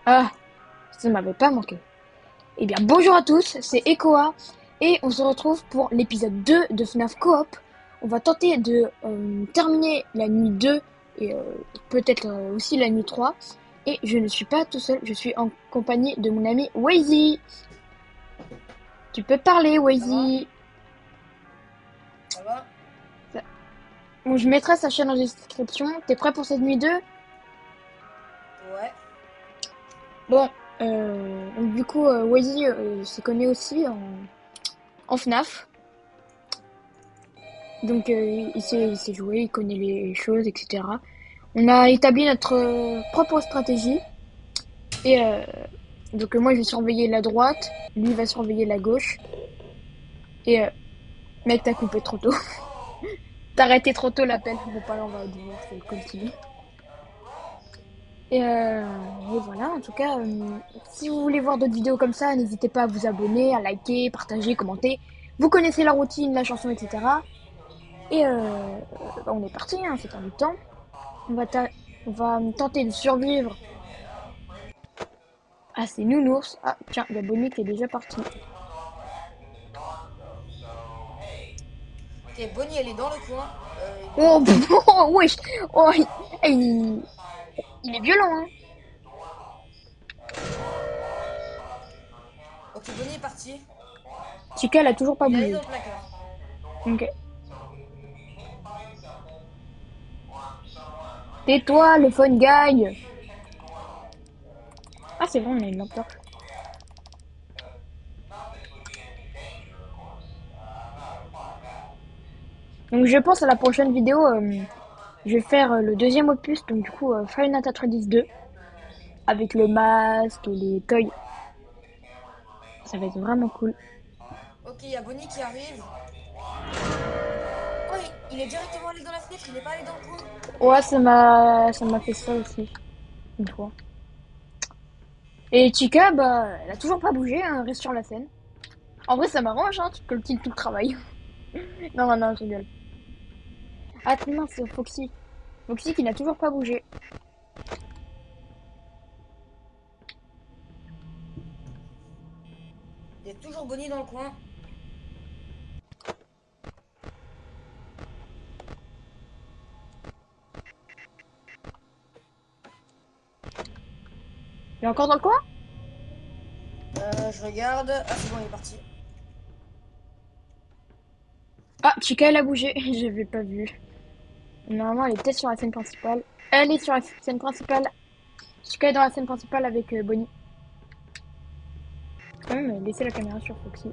Ah, ça m'avait pas manqué. Eh bien, bonjour à tous, c'est Ekoa et on se retrouve pour l'épisode 2 de FNAF Coop. On va tenter de terminer la nuit 2 et peut-être aussi la nuit 3. Et je ne suis pas tout seul, je suis en compagnie de mon ami Wazy. Tu peux parler, Ça va? Wazy. Ça va? Bon, je mettrai sa chaîne en description. T'es prêt pour cette nuit 2? Ouais. Bon, donc du coup, Wazy se connaît aussi en FNAF. Donc Ouais. il sait jouer, il connaît les choses, etc. On a établi notre propre stratégie. Et moi je vais surveiller la droite, lui va surveiller la gauche. Et mec, t'as coupé trop tôt. T'as arrêté trop tôt l'appel. Bon, pas là, on va devoir se continuer. Et voilà, en tout cas, si vous voulez voir d'autres vidéos comme ça, n'hésitez pas à vous abonner, à liker, partager, commenter. Vous connaissez la routine, la chanson, etc. Et on est parti, hein, c'est un du temps. On va, on va tenter de survivre. Ah, c'est Nounours. Ah, tiens, il y a Bonnie qui est déjà partie. Ok, Bonnie, elle est dans le coin. Il Oh, manque plus que... oh, wesh. Oh, il est violent, hein. Ok, Bonnie est partie. Chica, elle a toujours pas Il est allé bougé. dans le placard. Ok. Tais-toi, le phone guy. Ah, c'est vrai, on a une lampe torche. Donc, je pense à la prochaine vidéo, je vais faire le deuxième opus. Donc, du coup, Five Nights at Freddy's 2. Avec le masque et les toys. Ça va être vraiment cool. Ok, il y a Bonnie qui arrive. Oh, il est directement allé dans la fenêtre, il n'est pas allé dans le coin. Ouais, ça m'a fait ça aussi, une fois. Et Chica, bah, elle a toujours pas bougé, hein, elle reste sur la scène. En vrai, ça m'arrange, hein, tu peux le tout le travail. Non, non, je rigole. Ah, mince, c'est Foxy. Foxy qui n'a toujours pas bougé. Il y a toujours Bonnie dans le coin. Il est encore dans le coin? Je regarde. Ah, c'est bon, il est parti. Ah, Chica, elle a bougé. Je l'avais pas vu. Normalement, elle est peut-être sur la scène principale. Elle est sur la scène principale. Chica est dans la scène principale avec Bonnie. Quand même, laisser la caméra sur Foxy.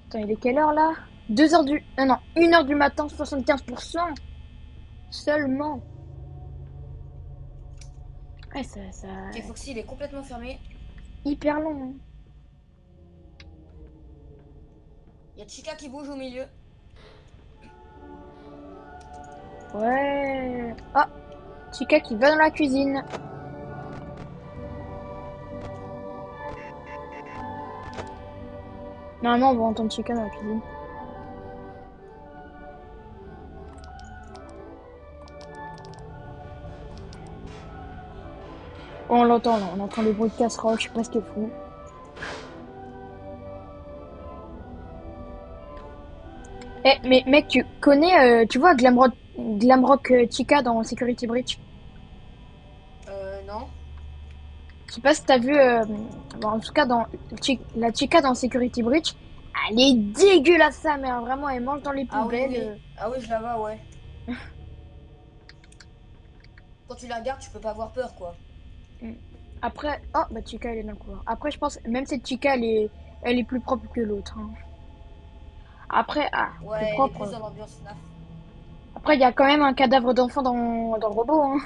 Attends, il est quelle heure là? 2 heures du... Ah non, 1 heure du matin, 75%. Seulement. Ouais, ça... Ok, Foxy, il est complètement fermé. Hyper long, hein. Il y a Chica qui bouge au milieu. Ouais. Ah, Chica qui va dans la cuisine. Normalement, on va entendre Chica dans la cuisine. Oh, on l'entend là, on entend les bruits de casserole, je sais pas ce qu'il fout. Eh, mais mec, tu connais, tu vois Glamrock Chica dans Security Breach? Non. Je sais pas si t'as vu, bon, en tout cas dans la Chica dans Security Breach, elle est dégueulasse sa mère, vraiment, elle mange dans les Ah oui, poubelles. oui. Ah oui, je la vois, ouais. Quand tu la regardes, tu peux pas avoir peur, quoi. Mm. Après, oh, bah Chica elle est dans le couloir. Après, je pense, même cette Chica, elle est plus propre que l'autre, hein. Après, ah, plus Ouais, elle est plus propre. dans l'ambiance FNAF. Après, il y a quand même un cadavre d'enfant dans le robot, hein.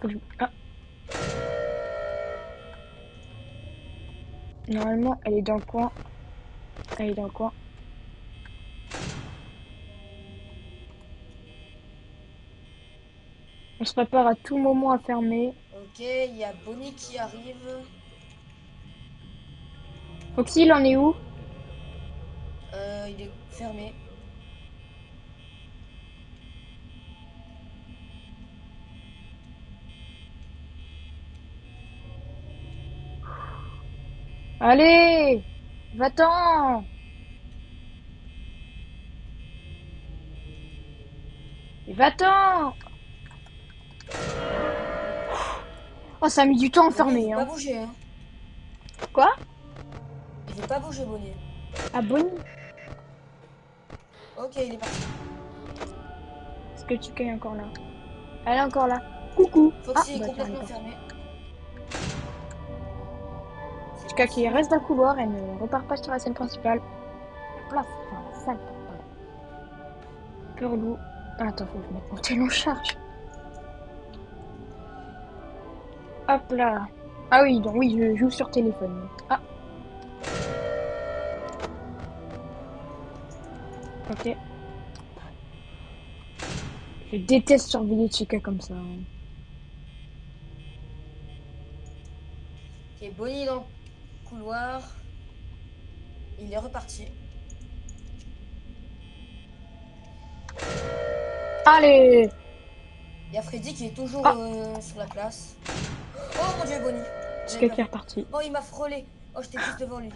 Ouais. Ah, normalement, elle est dans le coin. Elle est dans le coin. On se prépare à tout moment à fermer. Ok, il y a Bonnie qui arrive. Foxy, il en est où? il est fermé. Allez, va-t'en. Va-t'en. Oh, ça a mis du temps Bonnie, il enfermé, veut pas hein. bouger, hein. Quoi? Il veut pas bouger, Bonnie. Ah, Bonnie. Ok, il est parti. Est-ce que Chica est encore là? Elle est encore là. Coucou. Ah, Foxy est bah tiens, elle est complètement partie. fermé. C'est Chica qui parti. reste dans le couloir, elle ne repart pas sur la scène principale. Place, enfin, la salle, pardon. Purlou. Ah, attends, faut que je mette mon téléphone en charge. Hop là. Ah oui, donc oui, je joue sur téléphone. Ah, ok. Je déteste surveiller Chica comme ça, hein. Ok, Bonnie dans le couloir. Il est reparti. Allez! Il y a Freddy qui est toujours Ah, sur la place. Oh mon dieu, Bonnie. J'avais Chica pas qui est vu. reparti. Oh, il m'a frôlé. Oh, j'étais juste devant lui.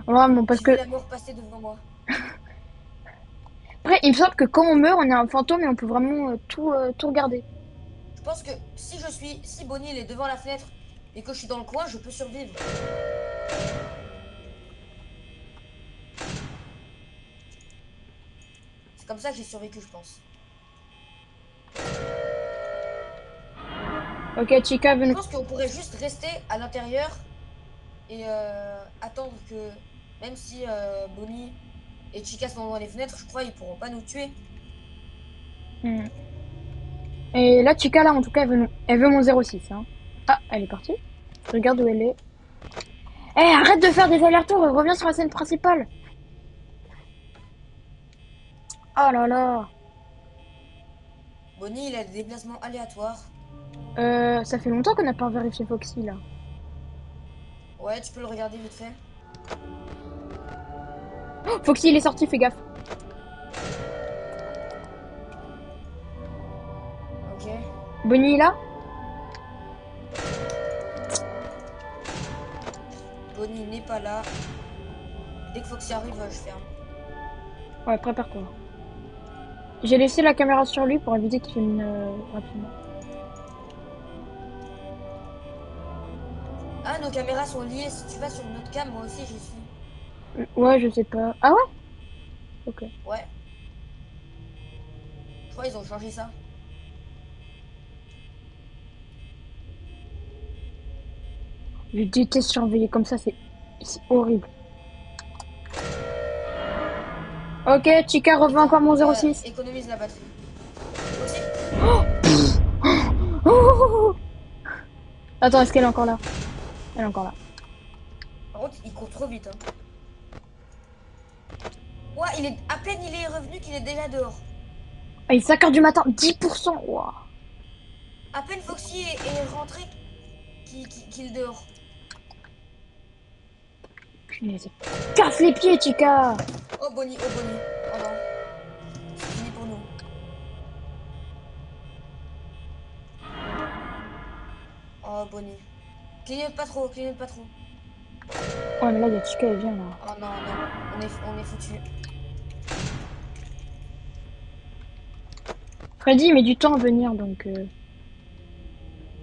Vraiment, parce J'ai vu que la mort passer devant moi. après, il me semble que quand on meurt, on est un fantôme et on peut vraiment tout regarder. Je pense que si Bonnie il est devant la fenêtre et que je suis dans le coin, je peux survivre. C'est comme ça que j'ai survécu, je pense. Ok, Chica, Je venez. pense qu'on pourrait juste rester à l'intérieur et attendre que, même si Bonnie et Chica sont dans les fenêtres, je crois ils pourront pas nous tuer. Hmm. Et là, Chica, là, en tout cas, elle veut mon 06, hein. Ah, elle est partie. Je regarde où elle est. Eh, arrête de faire des allers-retours et reviens sur la scène principale. Oh là là. Bonnie, il a des déplacements aléatoires. Ça fait longtemps qu'on n'a pas vérifié Foxy, là. Ouais, tu peux le regarder vite fait. Oh, Foxy, il est sorti, fais gaffe. Ok. Bonnie est là? Bonnie n'est pas là. Dès que Foxy arrive, je ferme. Ouais, prépare-toi. J'ai laissé la caméra sur lui pour éviter qu'il vienne rapidement. Ah, nos caméras sont liées. Si tu vas sur une autre cam, moi aussi j'y suis. Ouais, je sais pas. Ah ouais? Ok. Ouais, je crois qu'ils ont changé ça. Je déteste surveiller comme ça, c'est horrible. Ok, Chica refait Putain, encore mon 06. économise la batterie. Foxy? Oh, attends, est-ce qu'elle est encore là? Elle est encore là. Par contre, il court trop vite, hein. Ouais, à peine il est revenu qu'il est déjà dehors. Ah, il est 5 heures du matin, 10%. Ouah. À peine Foxy est rentré qu'il est dehors. Punaise. Casse les pieds, Chica. Oh Bonnie, oh Bonnie. Oh non, c'est fini pour nous. Oh Bonnie. Clignote pas trop, clignote pas trop. Ouais, mais là, il y a Chica, elle vient là. Oh non, non, on est foutu. Freddy, il met du temps à venir, donc...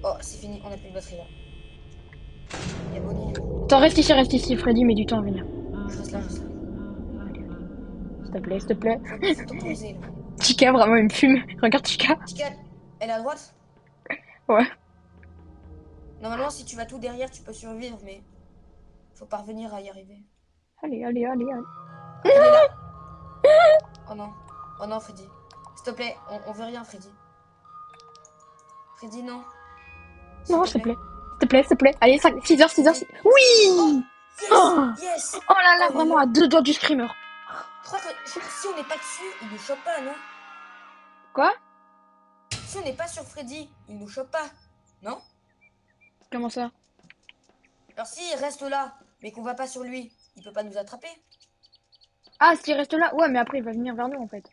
Oh, c'est fini, on a plus de batterie là. Il y a Bonnie. Attends, reste ici, Freddy met du temps à venir. Je reste là, je reste là. S'il te plaît, s'il te plaît. Faut temporiser là. Chica, vraiment, il me fume. Regarde Chica. Chica, elle est à droite? Ouais. Normalement, si tu vas tout derrière, tu peux survivre, mais faut parvenir à y arriver. Allez, allez, allez, allez. Elle est là. Oh non. Oh non, Freddy. S'il te plaît, on veut rien, Freddy. Freddy, non. S'il Non, te s'il te plaît. plaît. S'il te plaît, s'il te plaît. Allez, 6 heures, 6 heures. Freddy. Oh, Oui. yes, Oh, yes. oh là là, Oh là vraiment là. à 2 doigts du screamer. Je crois que si on n'est pas dessus, il nous chope pas, non? Quoi? Si on n'est pas sur Freddy, il nous chope pas, non? Comment ça? Alors s'il reste là, mais qu'on va pas sur lui, il peut pas nous attraper. Ah, s'il reste là, ouais, mais après il va venir vers nous en fait.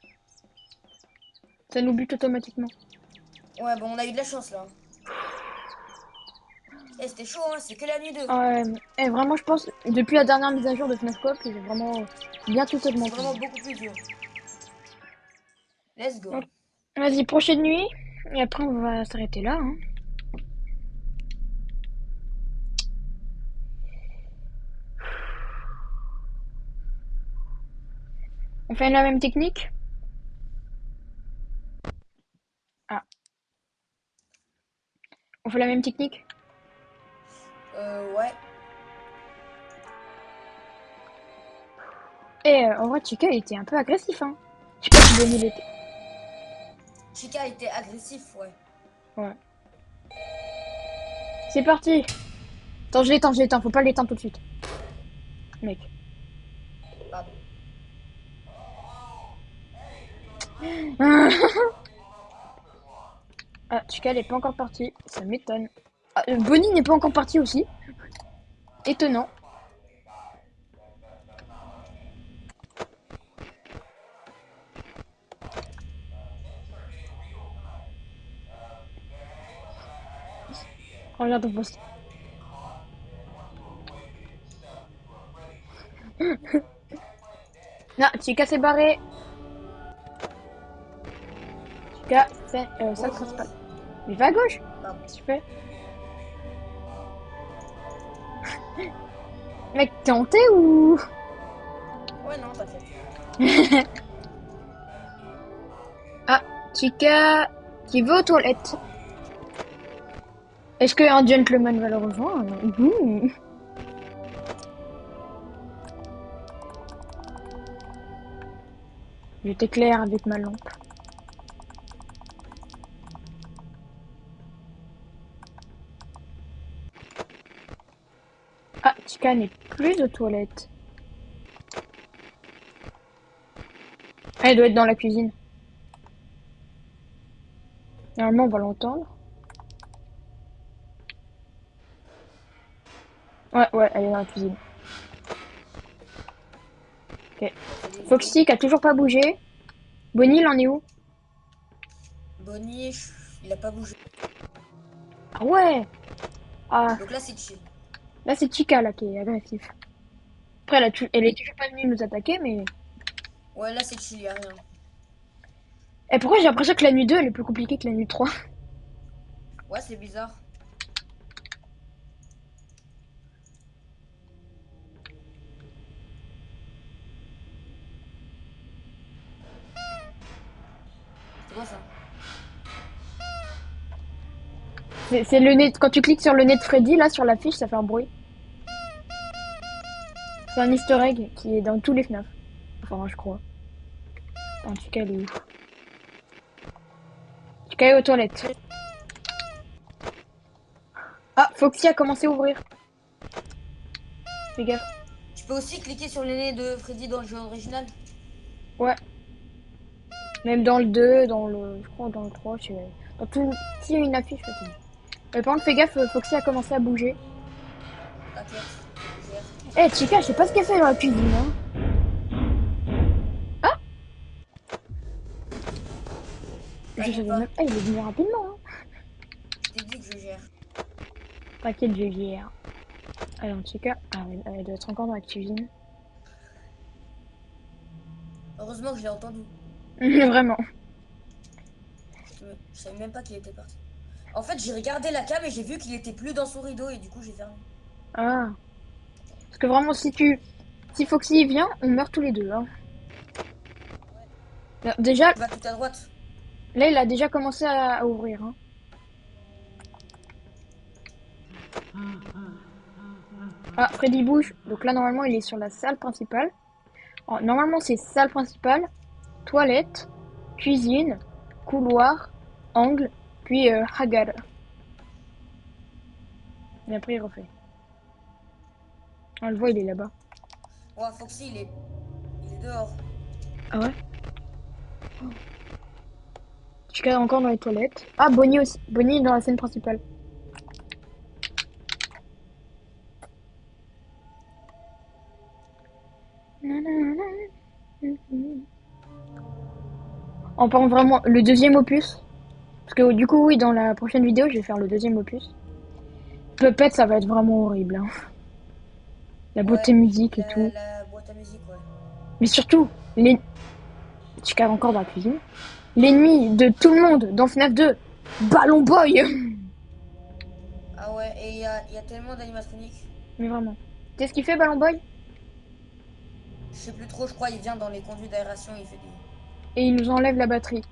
Ça nous bute automatiquement. Ouais, bon, on a eu de la chance là. Eh, c'était chaud, hein, c'est que la nuit 2. Et vraiment, je pense, depuis la dernière mise à jour de FNAF Coop, ils ont vraiment bien tout C'est augmenté. vraiment beaucoup plus dur. Let's go. Donc, vas-y, prochaine nuit, et après on va s'arrêter là. Hein. On fait la même technique? Ah, on fait la même technique? Ouais. Et en vrai, Chica, il était un peu agressif, hein. Je sais pas si Bonnie l'était. Chica était agressif, ouais. Ouais. C'est parti. Attends, je l'éteins. Faut pas l'éteindre tout de suite. Mec. Pardon. Ah, Chica, elle est pas encore partie. Ça m'étonne. Ah, Bonnie n'est pas encore partie aussi. Étonnant. Regarde ton poste. Non, Chica s'est barrée. Chica, c'est salle Bonjour. principale. Mais va à gauche. Pardon. Qu'est-ce que tu fais? Mec, t'es hanté ou... Ouais, non, t'inquiète. Ah, Chica qui va aux toilettes. Est-ce qu'un gentleman va le rejoindre? Ouh. Je t'éclaire avec ma lampe. Ah, Chica n'est plus aux toilettes. Elle doit être dans la cuisine. Normalement, on va l'entendre. Ouais, ouais, elle est dans la cuisine. Ok. Salut, Zoé. Foxy qui a toujours pas bougé. Bonnie, il en est où? Bonnie, il a pas bougé. Ah ouais! Ah, Donc là, c'est chill. là c'est Chica là qui est agressif. Après, elle est toujours pas venue nous attaquer, mais... Ouais, là, c'est chill, y a rien. Et pourquoi j'ai l'impression que la nuit 2 elle est plus compliquée que la nuit 3? Ouais, c'est bizarre. C'est quoi ça? C'est le nez... Quand tu cliques sur le nez de Freddy, là, sur la fiche, ça fait un bruit. C'est un easter egg qui est dans tous les FNAF. Enfin, je crois. En tout cas, elle est où? Chica est aux toilettes. Ah, Foxy a commencé à ouvrir. Fais gaffe. Tu peux aussi cliquer sur le nez de Freddy dans le jeu original. Ouais. Même dans le 2, dans le... Je crois dans le 3, je sais... Dans tout... S'il y a une affiche, je sais pas. Par contre, fais gaffe, Foxy a commencé à bouger. T'inquiète, je gère. Eh, Chica, je sais pas ce qu'elle fait dans la cuisine, hein. Ah, je T'inquiète savais pas, même pas, il est venu rapidement, hein. je t'ai dit que je gère. T'inquiète, je gère. Alors, Chica, ah, elle doit être encore dans la cuisine. Heureusement que je l'ai entendu. Vraiment. Je savais même pas qu'il était parti. En fait, j'ai regardé la cam et j'ai vu qu'il était plus dans son rideau et du coup, j'ai fermé. Ah. Parce que vraiment, si Foxy vient, on meurt tous les deux, hein. Alors, déjà, Il va tout à droite. là, il a déjà commencé à ouvrir, hein. Ah, Freddy bouge. Donc là, normalement, il est sur la salle principale. Alors, normalement, c'est salle principale, toilette, cuisine, couloir, angle, puis Hagar. Et après, il refait. On le voit, il est là-bas. Ouais, Foxy, il est dehors. Ah ouais? Chica est encore dans les toilettes. Ah, Bonnie aussi. Bonnie est dans la scène principale. Nanana. En parlant vraiment, le deuxième opus. Parce que du coup, oui, dans la prochaine vidéo, je vais faire le deuxième opus. Puppet, ça va être vraiment horrible, hein. La beauté Ouais, musique et tout. la boîte à musique, ouais. Mais surtout, les... Tu caves encore dans la cuisine. L'ennemi de tout le monde dans FNAF 2, Ballon Boy. Ah ouais, et il y a tellement d'animatroniques. Mais vraiment. Tu sais ce qu'il fait, Ballon Boy? Je sais plus trop, je crois, il vient dans les conduits d'aération, il fait des... Et il nous enlève la batterie.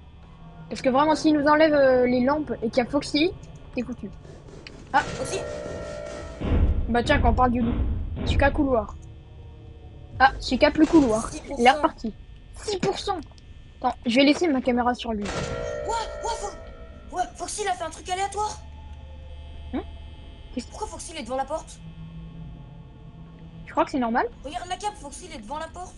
Parce que vraiment, Ouais. s'il nous enlève les lampes et qu'il y a Foxy, t'es foutu. Ah, Aussi, bah tiens, quand on parle du loup. Chica couloir. Ah, Chica plus couloir. Il est 6%. reparti. 6%. Attends, je vais laisser ma caméra sur lui. Ouais, Foxy, il a fait un truc aléatoire. Hein? Pourquoi Foxy, il est devant la porte? Je crois que c'est normal. Regarde la cape, Foxy, il est devant la porte.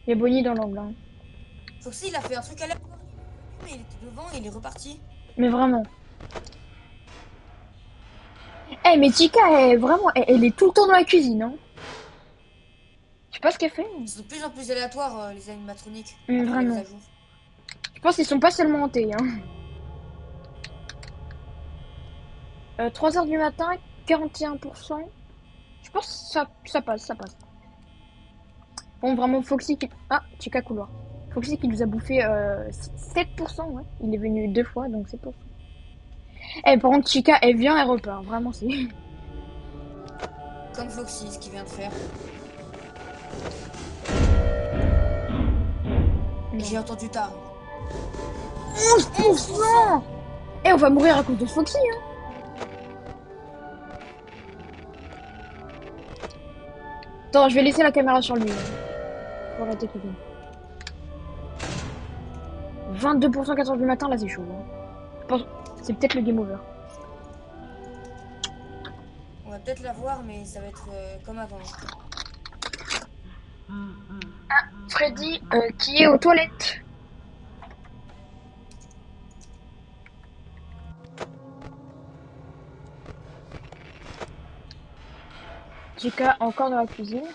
Il y a Bonnie dans l'angle, hein. Foxy, il a fait un truc aléatoire. Mais il était devant et il est reparti. Mais vraiment. Eh, mais Chica, vraiment, elle est tout le temps dans la cuisine, hein. Je sais pas ce qu'elle fait. C'est de plus en plus aléatoire, les animatroniques, Mais après les mises vraiment. à jour. Je pense qu'ils sont pas seulement hantés, hein. 3 heures du matin, 41%. Je pense que ça passe, ça passe. Bon, vraiment, Foxy qui... Ah, Chica couloir. Foxy qui nous a bouffé 7%, ouais. Il est venu 2 fois, donc 7%. Eh, par contre, Chica, elle vient, elle repart. Vraiment, c'est... Comme Foxy, ce qu'il vient de faire. Et j'ai entendu tard. 11%. Eh, on va mourir à cause de Foxy, hein. Attends, je vais laisser la caméra sur lui, hein, pour arrêter tout. 22% 4 heures du matin, là, c'est chaud, hein. Je pense... C'est peut-être le game over. On va peut-être la voir, mais ça va être comme avant. Freddy, qui est aux toilettes. Chica encore dans la cuisine.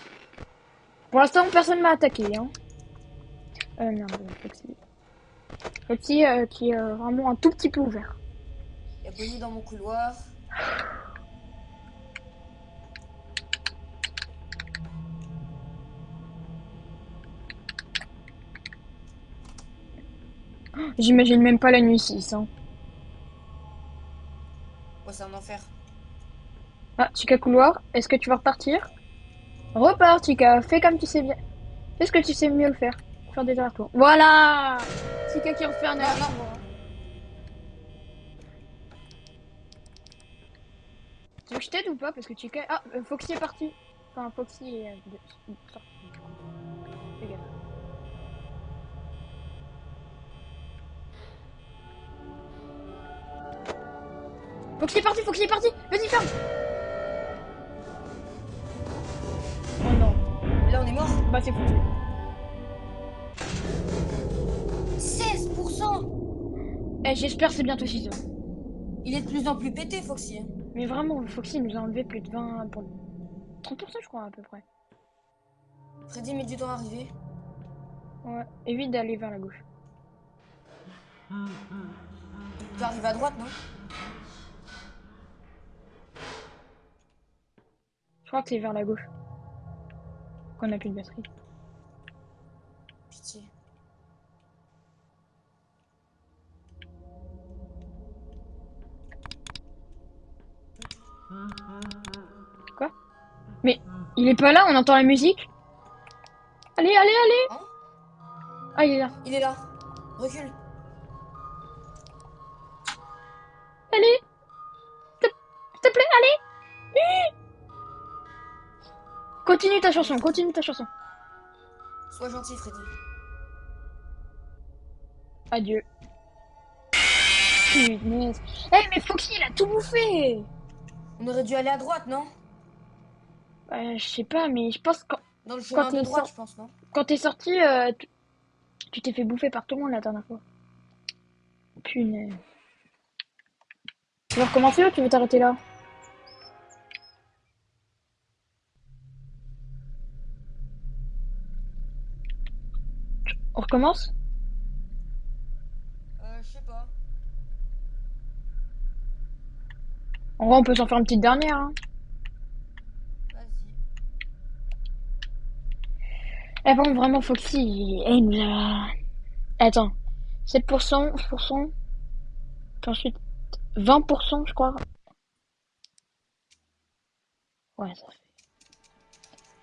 Pour l'instant, personne m'a attaqué, hein. Merde, Foxy. Foxy qui est vraiment un tout petit peu ouvert. Il y a Bonnie dans mon couloir. J'imagine même pas la nuit 6, hein. Ouais, c'est un enfer. Ah, Chica couloir, est-ce que tu vas repartir? Repars, Chica, fais comme tu sais bien. Fais ce que tu sais mieux le faire. Faire des allers-retours. Voilà! Chica qui refait un Non, aller-retour. non. Tu veux que je t'aide ou pas? Parce que Chica... Ah, Foxy est parti. Enfin, Foxy est sorti. Fais gaffe. Foxy est parti, Foxy est parti! Vas-y, ferme! Oh non. Là, on est mort. Bah, c'est foutu. 16%. Eh, j'espère que c'est bientôt 6 heures. Il est de plus en plus pété, Foxy. Mais vraiment, Foxy nous a enlevé plus de 20... Pour... 30% je crois à peu près. Freddy met du temps à arriver. Ouais, évite d'aller vers la gauche. Tu arrives à droite, non? Je crois que c'est vers la gauche. Qu'on a plus de batterie. Pitié. Quoi? Mais il est pas là, on entend la musique. Allez, allez, allez! Hein? Ah, il est là. Il est là. Recule. Allez! S'il te plaît, allez! Continue ta chanson, continue ta chanson. Sois gentil, Freddy. Adieu. Punaise. Eh, mais Foxy, il a tout bouffé! On aurait dû aller à droite, non? Je sais pas, mais je pense que Dans le quand chemin de t'es droite, je pense, non? sorti, tu t'es fait bouffer par tout le monde la dernière fois. Punaise. Tu veux recommencer ou tu veux t'arrêter là? On recommence? Je sais pas. En vrai, on peut s'en faire une petite dernière, hein. Vas-y. Eh bon, vraiment, Foxy, il nous a... Attends. 7%, 11%, puis ensuite 20%, je crois. Ouais, ça fait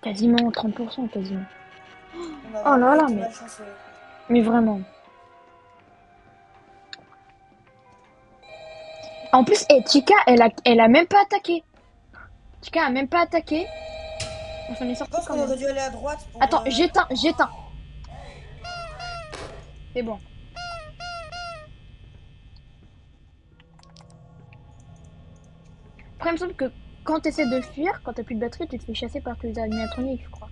quasiment 30%, quasiment. On a Oh vraiment là là, été mais, malchanceux. mais vraiment. En plus, Chica, elle a même pas attaqué. Chica a même pas attaqué. On s'en est Je sorti pense quand qu'on même. aurait dû aller à droite pour... Attends, j'éteins, j'éteins. C'est bon. Après, il me semble que quand tu essaies de fuir, quand t'as plus de batterie, tu te fais chasser par tous les animatroniques, je crois.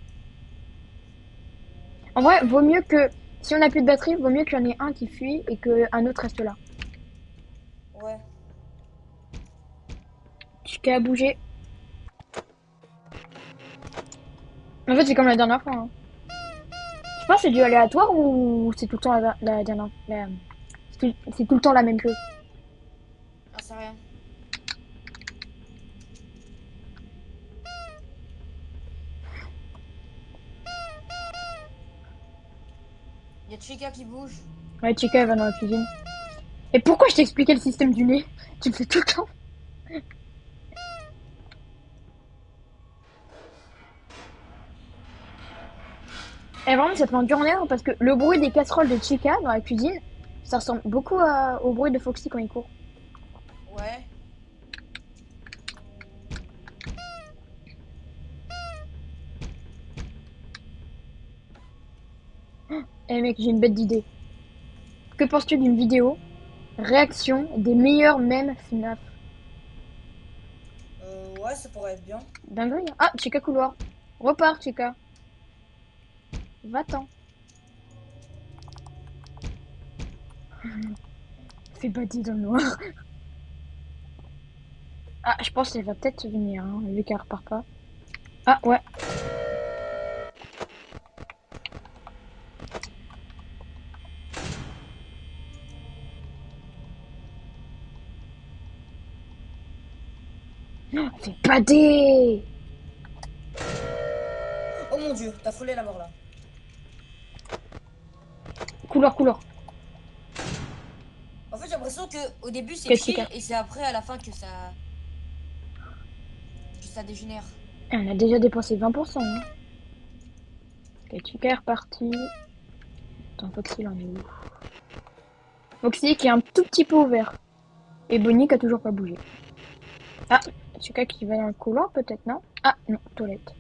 En vrai, vaut mieux que, si on a plus de batterie, vaut mieux qu'il y en ait un qui fuit et qu'un autre reste là. Ouais. Chica a bougé. En fait, c'est comme la dernière fois, hein. Je pense que c'est du aléatoire ou c'est tout le temps la dernière. C'est tout le temps la même chose. Ah, c'est rien. Il y a Chica qui bouge. Ouais, Chica, elle va dans la cuisine. Et pourquoi je t'ai expliqué le système du nez? Tu le fais tout le temps. Et vraiment, ça te met dur en l'air parce que le bruit des casseroles de Chica dans la cuisine, ça ressemble beaucoup au bruit de Foxy quand il court. Ouais. Eh mec, j'ai une bête d'idée. Que penses-tu d'une vidéo réaction des meilleurs mèmes FNAF? Ouais, ça pourrait être bien. Dinguerie, hein. Ah, Chica couloir. Repars, Chica. Va-t'en. Fais bâti dans le noir. Ah, je pense qu'elle va peut-être venir, hein, vu qu'elle repart pas. Ah, ouais. Fais pâté. Oh mon dieu, t'as frôlé la mort là. Couloir, couloir. En fait, j'ai l'impression que au début c'est Ok, chill Chica. et c'est après à la fin que ça dégénère. Ah, on a déjà dépensé 20%, hein. Ok, Chica est reparti. Attends, Foxy, il en est où? Foxy qui est un tout petit peu ouvert. Et Bonnie qui a toujours pas bougé. Ah, Chica qui va dans le couloir peut-être, non? Ah, non, toilette.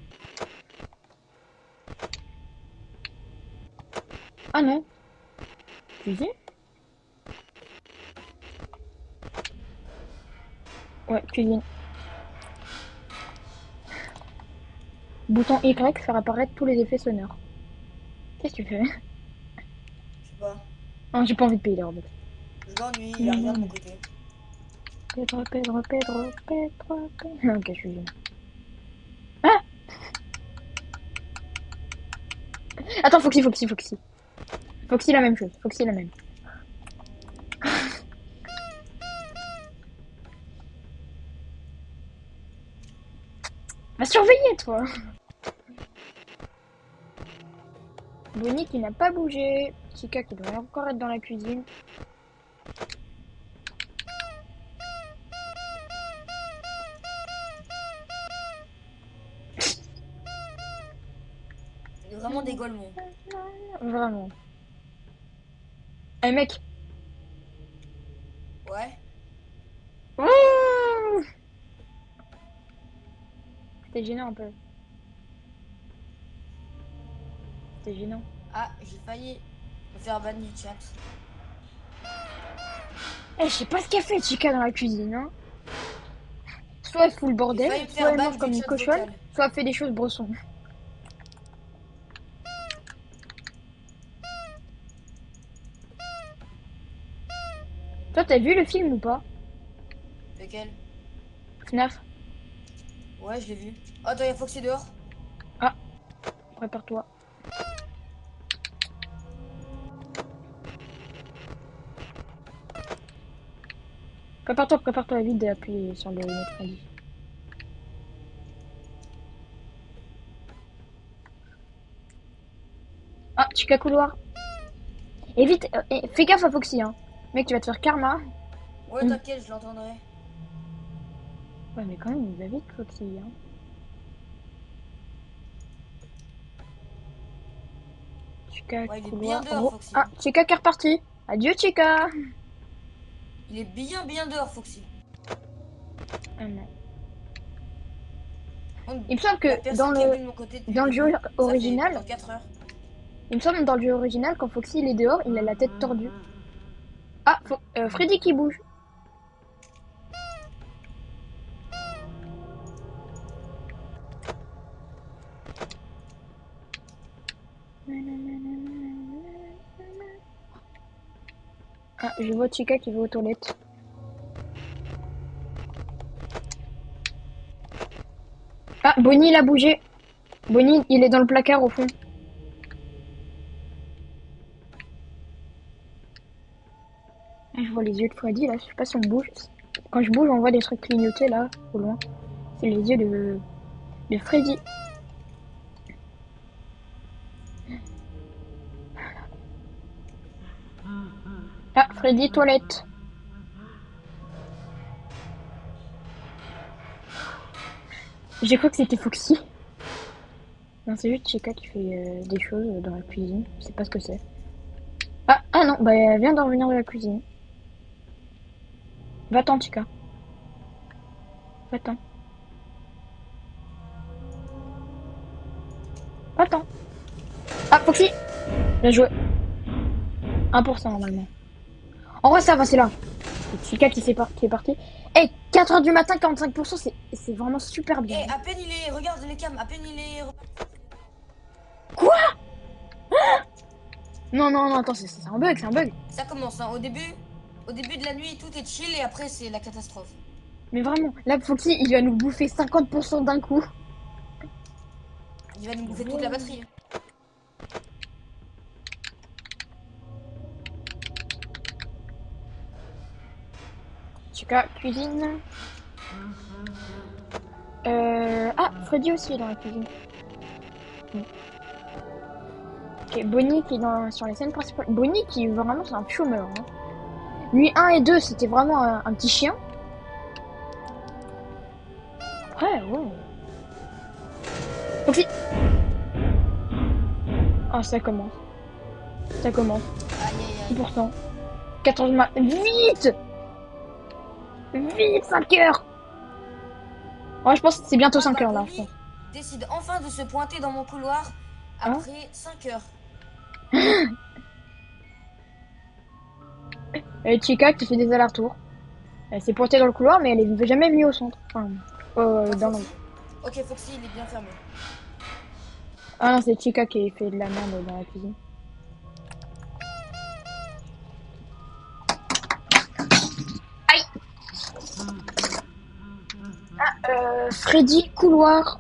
Ah non. Cuisine? Ouais, cuisine. Bouton Y, faire apparaître tous les effets sonores. Qu'est-ce que tu fais? Je sais pas. Oh, j'ai pas envie de payer les robots. Je m'ennuie, y a rien de Non. mon côté. Pedro, Pedro, Pedro, Pedro, Pedro. Ok, je suis gênée. Ah! Attends, Foxy, Foxy, Foxy. Foxy, la même chose. Foxy, la même. Va surveiller, toi! Bonnie qui n'a pas bougé. Chica qui doit encore être dans la cuisine. Vraiment des golemons. Vraiment. Eh mec! Ouais. Ouh, c'était gênant un peu. C'était gênant. Ah, j'ai failli me faire ban du chat. Eh, je sais pas ce qu'elle fait, Chica, dans la cuisine, hein. Soit elle fout le J'ai bordel, failli me soit faire elle ban mange du comme une chat cochonne, vocal. soit elle fait des choses bressons. Toi, t'as vu le film ou pas? Lequel? FNAF? Ouais, je l'ai vu. Oh, attends, y'a Foxy dehors. Ah, prépare-toi. Prépare-toi vite d'appuyer sur le Freddy. Ah, Chica couloir. Et vite, fais gaffe à Foxy, hein. Mec, tu vas te faire karma. Ouais, t'inquiète, je l'entendrai. Ouais, mais quand même, il va vite, Foxy, hein. Chica Ouais, il est bien couloir. dehors, Oh. Foxy, Ah, hein. Chica qui est reparti. Adieu, Chica. Il est bien dehors, Foxy. Ah non. Bon, Il me semble il y a que personne qui est venu de mon côté depuis dans le le jeu début. Ça fait original, bientôt 4 heures. il me semble dans le jeu original, quand Foxy il est dehors, il a la tête tordue. Ah, Freddy qui bouge. Ah, je vois Chica qui va aux toilettes. Ah, Bonnie il a bougé. Bonnie, il est dans le placard au fond. Ah, je vois les yeux de Freddy là, je sais pas si on bouge. Quand je bouge, on voit des trucs clignoter là, au loin. C'est les yeux de Freddy. Ah, Freddy, toilette. J'ai cru que c'était Foxy. Non, c'est juste Chica qui fait des choses dans la cuisine. Je sais pas ce que c'est. Ah non, bah elle vient d'en revenir de la cuisine. Va-t'en, Chica. Va-t'en. Va-t'en. Ah, Foxy! Bien joué. 1% normalement. En vrai, ça va, c'est là. C'est Chica qui est parti. Eh, 4 heures du matin, 45%, c'est vraiment super bien. Et à peine il est. Regarde les cams, à peine il est. Quoi? Non, non, non, attends, c'est un bug, c'est un bug. Ça commence, hein. Au début de la nuit, tout est chill et après, c'est la catastrophe. Mais vraiment, là, Foxy, il va nous bouffer 50% d'un coup. Il va nous bouffer toute la batterie, hein. Chica, cuisine. Ah, Freddy aussi est dans la cuisine. Mm. Ok, Bonnie qui est sur les scènes principales. Bonnie qui, vraiment, c'est un chômeur. Hein. Nuit 1 et 2, c'était vraiment un petit chien. Ouais, ouais. Foxy! Ah, ça commence. Ça commence. Aïe, aïe, aïe. 10%. 14 ma... Vite! Vite, 5 heures! Ouais, je pense que c'est bientôt Ah 5 bah, heures là, je pense. Bonnie décide enfin de se pointer dans mon couloir Hein? après 5 heures. Et Chica qui fait des allers-retours. Elle s'est pointée dans le couloir, mais elle est jamais venue au centre. Enfin, Attends, dans l'ombre. Foxy. Ok, Foxy, il est bien fermé. Ah non, c'est Chica qui fait de la merde dans la cuisine. Aïe! Freddy, couloir.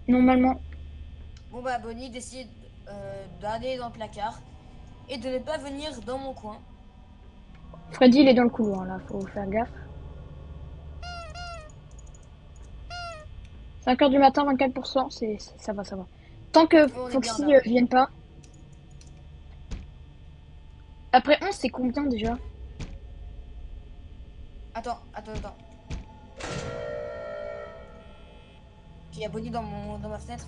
Normalement. Bon bah, Bonnie décide d'aller dans le placard et de ne pas venir dans mon coin. Freddy, il est dans le couloir là, faut faire gaffe. 5 heures du matin, 24%, ça va, ça va. Tant que On est bien Foxy là. vienne pas. Après 11, c'est combien déjà? Attends. Il y a Bonnie dans ma fenêtre.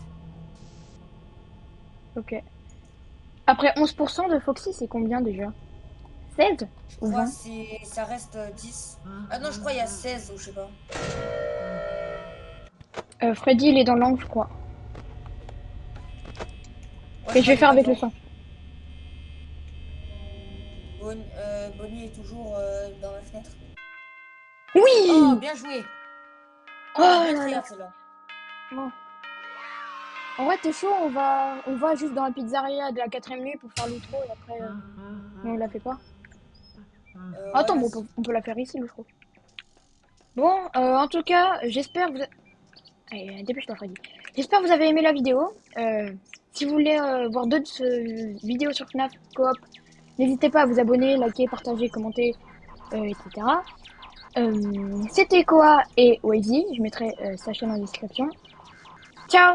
Ok. Après 11% de Foxy, c'est combien déjà? 16 Je ou crois 20? ça reste 10. Ah non, je crois il y a 16 ou je sais pas. Freddy, il est dans l'angle, je crois. Ouais, je Et je crois vais il est faire pas avec le devant. sang. Bonnie est toujours dans ma fenêtre. Oh, Oui! bien joué. Oh Oh, elle est bien là là. criarde celle-là. Bon. En vrai, t'es chaud, on va juste dans la pizzeria de la 4ème nuit pour faire l'outro et après, on la fait pas. Ouais, Attends, bon, vas-y. on peut la faire ici, l'outro. Bon, en tout cas, j'espère que vous... Allez, dépêche-toi, Freddy. J'espère que vous avez aimé la vidéo. Si vous voulez voir d'autres vidéos sur FNAF Coop, n'hésitez pas à vous abonner, liker, partager, commenter. etc. C'était Koa et Wavy, je mettrai sa chaîne en description.